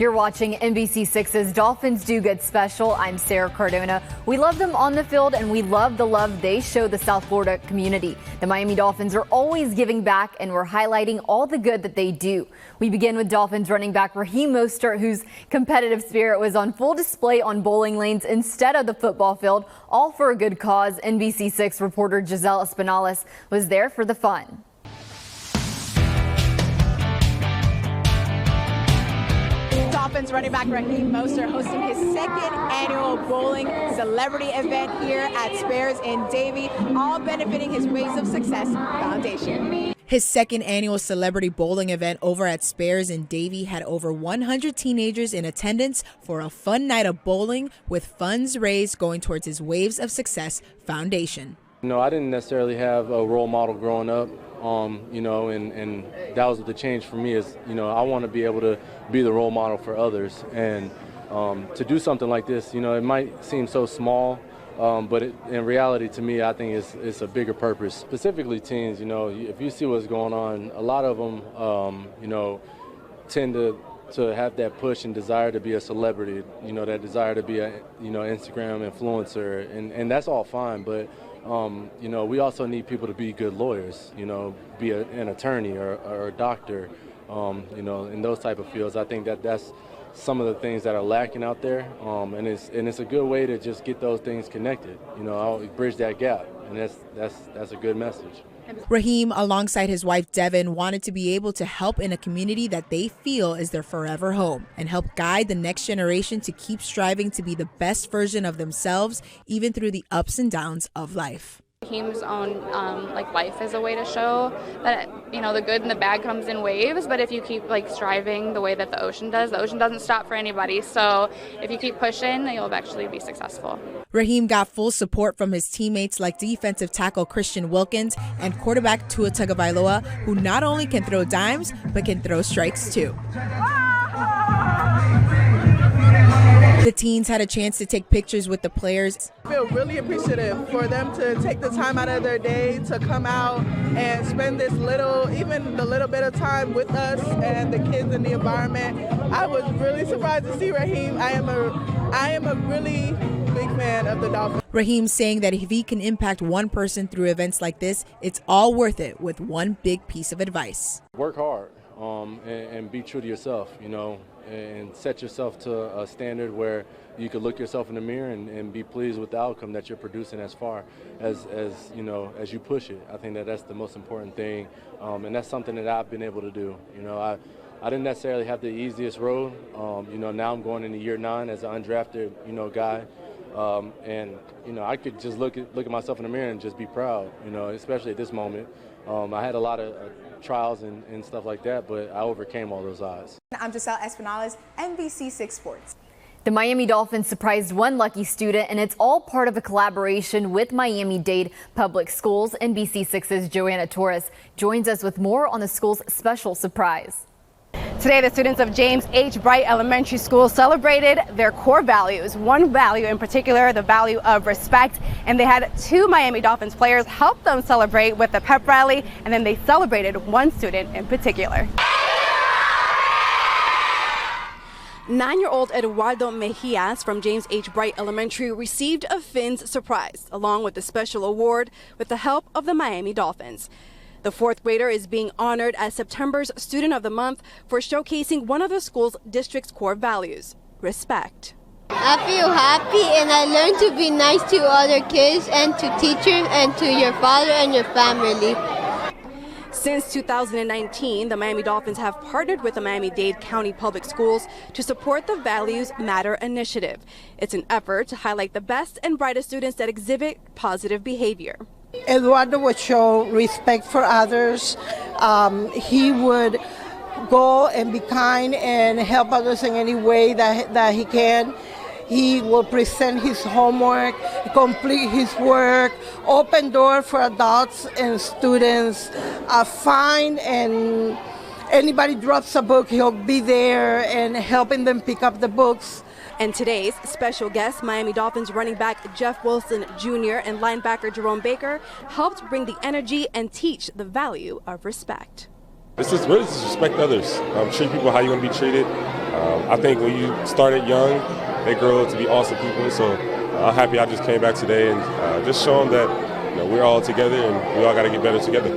You're watching NBC6's Dolphins Do Good special. I'm Sarah Cardona. We love them on the field, and we love the love they show the South Florida community. The Miami Dolphins are always giving back, and we're highlighting all the good that they do. We begin with Dolphins running back Raheem Mostert, whose competitive spirit was on full display on bowling lanes instead of the football field, all for a good cause. NBC6 reporter Giselle Espinales was there for the fun. Dolphins running back Raheem Mostert hosting his second annual bowling celebrity event here at Spares in Davie, all benefiting his Waves of Success Foundation. His second annual celebrity bowling event over at Spares in Davie had over 100 teenagers in attendance for a fun night of bowling, with funds raised going towards his Waves of Success Foundation. I didn't necessarily have a role model growing up, and that was the change for me is, I want to be able to be the role model for others. And to do something like this, it might seem so small, but in reality, to me, I think it's a bigger purpose. Specifically teens, if you see what's going on, a lot of them, tend to have that push and desire to be a celebrity, that desire to be a, Instagram influencer, and that's all fine, but we also need people to be good lawyers, be an attorney or a doctor, in those type of fields. I think that's some of the things that are lacking out there, and it's a good way to just get those things connected, bridge that gap, and that's a good message. Raheem, alongside his wife Devin, wanted to be able to help in a community that they feel is their forever home and help guide the next generation to keep striving to be the best version of themselves, even through the ups and downs of life. Raheem's own life is a way to show that the good and the bad comes in waves, but if you keep striving the way that the ocean doesn't stop for anybody. So if you keep pushing, you'll actually be successful. Raheem got full support from his teammates like defensive tackle Christian Wilkins and quarterback Tua Tagovailoa, who not only can throw dimes but can throw strikes too. The teens had a chance to take pictures with the players. I feel really appreciative for them to take the time out of their day to come out and spend the little bit of time with us and the kids in the environment. I was really surprised to see Raheem. I am a really big fan of the Dolphins. Raheem saying that if he can impact one person through events like this, it's all worth it, with one big piece of advice. Work hard and be true to yourself, and set yourself to a standard where you could look yourself in the mirror and be pleased with the outcome that you're producing as far as you push it. I think that's the most important thing, and that's something that I've been able to do. I didn't necessarily have the easiest road. Now I'm going into year 9 as an undrafted, guy, and I could just look at myself in the mirror and just be proud, especially at this moment. I had a lot of trials and stuff like that, but I overcame all those odds. I'm Giselle Espinales, NBC6 Sports. The Miami Dolphins surprised one lucky student, and it's all part of a collaboration with Miami-Dade Public Schools. NBC6's Joanna Torres joins us with more on the school's special surprise. Today, the students of James H. Bright Elementary School celebrated their core values. One value in particular, the value of respect. And they had 2 Miami Dolphins players help them celebrate with a pep rally. And then they celebrated one student in particular. 9-year-old Eduardo Mejias from James H. Bright Elementary received a Fins surprise, along with a special award with the help of the Miami Dolphins. The 4th grader is being honored as September's Student of the Month for showcasing one of the school's district's core values, respect. I feel happy, and I learned to be nice to other kids and to teachers and to your father and your family. Since 2019, the Miami Dolphins have partnered with the Miami-Dade County Public Schools to support the Values Matter initiative. It's an effort to highlight the best and brightest students that exhibit positive behavior. Eduardo would show respect for others. He would go and be kind and help others in any way that he can. He will present his homework, complete his work, open door for adults and students, find and anybody drops a book, he'll be there and helping them pick up the books. And today's special guest, Miami Dolphins running back Jeff Wilson Jr. and linebacker Jerome Baker, helped bring the energy and teach the value of respect. This is really just respect others. Treat people how you want to be treated. I think when you start it young, they grow to be awesome people. So I'm happy I just came back today and just show them that we're all together and we all got to get better together.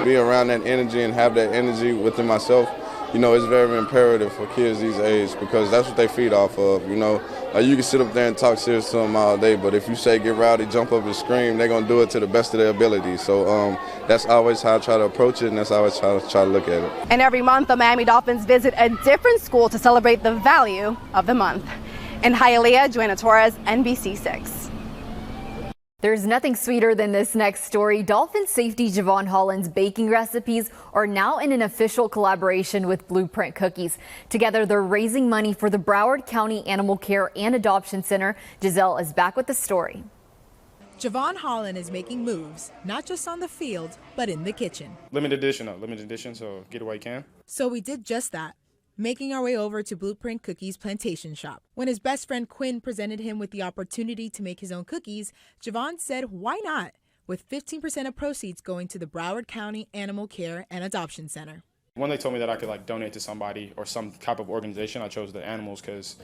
Be around that energy and have that energy within myself, it's very imperative for kids these days because that's what they feed off of. You can sit up there and talk serious to them all day, but if you say get rowdy, jump up and scream, they're going to do it to the best of their ability. So that's always how I try to approach it, and that's always how I try to look at it. And every month, the Miami Dolphins visit a different school to celebrate the value of the month. In Hialeah, Joanna Torres, NBC6. There's nothing sweeter than this next story. Dolphin safety Javon Holland's baking recipes are now in an official collaboration with Blueprint Cookies. Together, they're raising money for the Broward County Animal Care and Adoption Center. Giselle is back with the story. Javon Holland is making moves, not just on the field, but in the kitchen. Limited edition, so get it while you can. So we did just that, making our way over to Blueprint Cookies' plantation shop. When his best friend Quinn presented him with the opportunity to make his own cookies, Javon said, why not? With 15% of proceeds going to the Broward County Animal Care and Adoption Center. When they told me that I could donate to somebody or some type of organization, I chose the animals because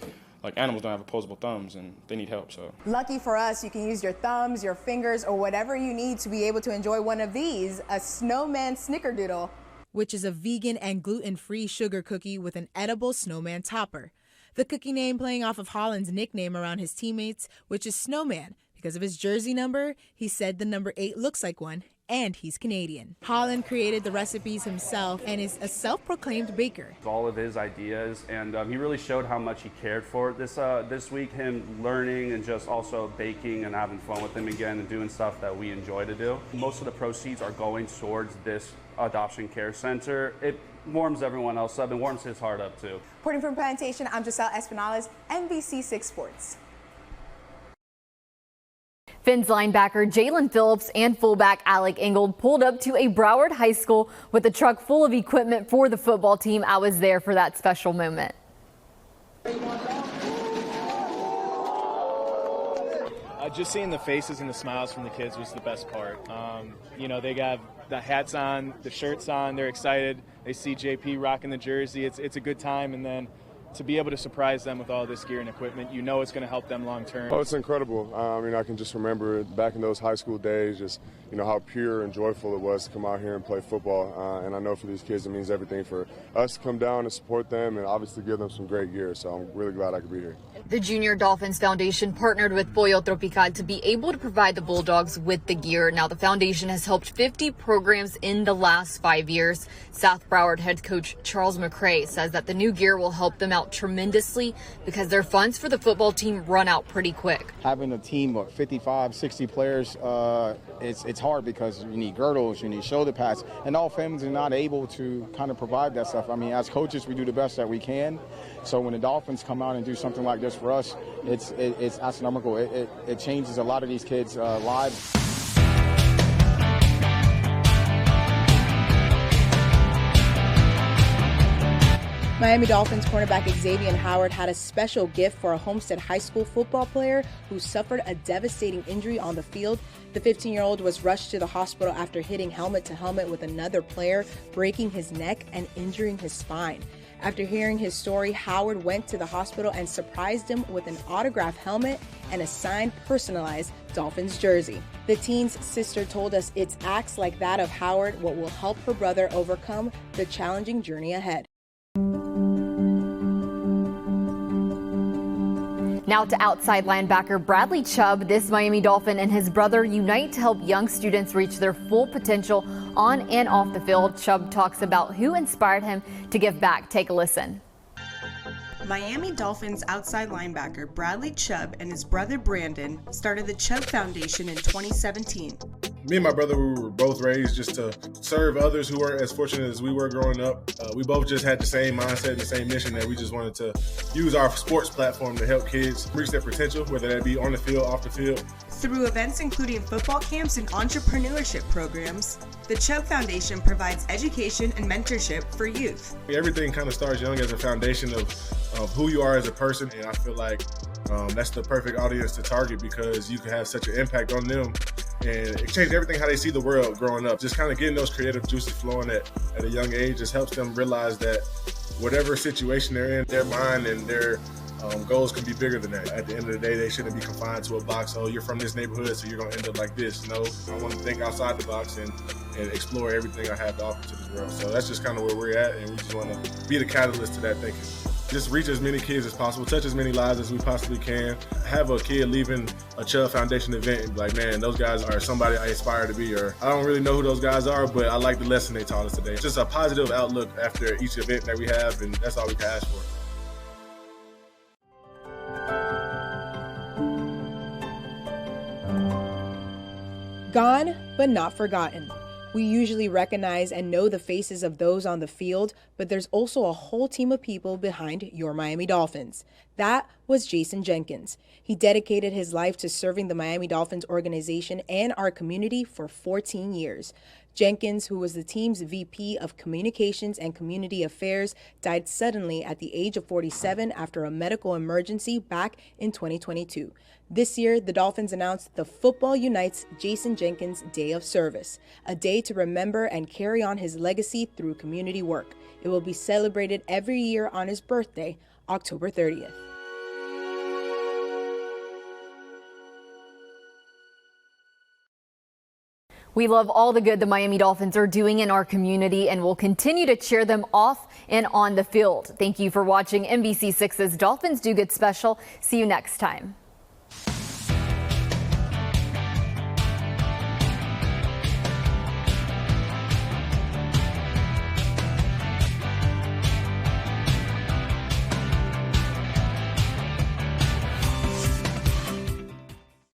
animals don't have opposable thumbs and they need help. So lucky for us, you can use your thumbs, your fingers, or whatever you need to be able to enjoy one of these, a snowman snickerdoodle, which is a vegan and gluten-free sugar cookie with an edible snowman topper. The cookie name playing off of Holland's nickname around his teammates, which is Snowman. Because of his jersey number, he said the number 8 looks like one, and he's Canadian. Holland created the recipes himself and is a self-proclaimed baker. All of his ideas, and he really showed how much he cared for this week, him learning and just also baking and having fun with him again and doing stuff that we enjoy to do. Most of the proceeds are going towards this adoption care center. It warms everyone else up and warms his heart up too. Reporting from Plantation, I'm Giselle Espinales, NBC6 Sports. Finns linebacker Jalen Phillips and fullback Alec Ingold pulled up to a Broward High School with a truck full of equipment for the football team. I was there for that special moment. Just seeing the faces and the smiles from the kids was the best part. They got the hats on, the shirts on, they're excited. They see JP rocking the jersey. It's a good time, and then to be able to surprise them with all this gear and equipment, it's going to help them long term. Oh, it's incredible. I can just remember back in those high school days, just how pure and joyful it was to come out here and play football. And I know for these kids, it means everything for us to come down and support them and obviously give them some great gear. So I'm really glad I could be here. The Junior Dolphins Foundation partnered with Pollo Tropical to be able to provide the Bulldogs with the gear. Now, the foundation has helped 50 programs in the last 5 years. South Broward head coach Charles McCray says that the new gear will help them out tremendously because their funds for the football team run out pretty quick. Having a team of 55, 60 players, it's hard because you need girdles, you need shoulder pads, and all families are not able to kind of provide that stuff. As coaches, we do the best that we can. So when the Dolphins come out and do something like this for us, it's astronomical. It changes a lot of these kids' lives. Miami Dolphins cornerback Xaven Howard had a special gift for a Homestead High School football player who suffered a devastating injury on the field. The 15-year-old was rushed to the hospital after hitting helmet-to-helmet with another player, breaking his neck and injuring his spine. After hearing his story, Howard went to the hospital and surprised him with an autographed helmet and a signed, personalized Dolphins jersey. The teen's sister told us it's acts like that of Howard what will help her brother overcome the challenging journey ahead. Now to outside linebacker Bradley Chubb. This Miami Dolphin and his brother unite to help young students reach their full potential on and off the field. Chubb talks about who inspired him to give back. Take a listen. Miami Dolphins outside linebacker Bradley Chubb and his brother Brandon started the Chubb Foundation in 2017. Me and my brother, we were both raised just to serve others who weren't as fortunate as we were growing up. We both just had the same mindset and the same mission that we just wanted to use our sports platform to help kids reach their potential, whether that be on the field, off the field. Through events including football camps and entrepreneurship programs, the Chubb Foundation provides education and mentorship for youth. Everything kind of starts young as a foundation of who you are as a person, and I feel like that's the perfect audience to target because you can have such an impact on them. And it changed everything how they see the world growing up. Just kind of getting those creative juices flowing at a young age just helps them realize that whatever situation they're in, their mind and their goals can be bigger than that. At the end of the day, they shouldn't be confined to a box. Oh, you're from this neighborhood, so you're going to end up like this. No, I want to think outside the box and explore everything I have to offer to this world. So that's just kind of where we're at, and we just want to be the catalyst to that thinking. Just reach as many kids as possible, touch as many lives as we possibly can. Have a kid leaving a Chubb Foundation event and be like, man, those guys are somebody I aspire to be, or I don't really know who those guys are, but I like the lesson they taught us today. Just a positive outlook after each event that we have, and that's all we can ask for. Gone, but not forgotten. We usually recognize and know the faces of those on the field, but there's also a whole team of people behind your Miami Dolphins. That was Jason Jenkins. He dedicated his life to serving the Miami Dolphins organization and our community for 14 years. Jenkins, who was the team's VP of Communications and Community Affairs, died suddenly at the age of 47 after a medical emergency back in 2022. This year, the Dolphins announced the Football Unites Jason Jenkins Day of Service, a day to remember and carry on his legacy through community work. It will be celebrated every year on his birthday, October 30th. We love all the good the Miami Dolphins are doing in our community and will continue to cheer them off and on the field. Thank you for watching NBC6's Dolphins Do Good Special. See you next time.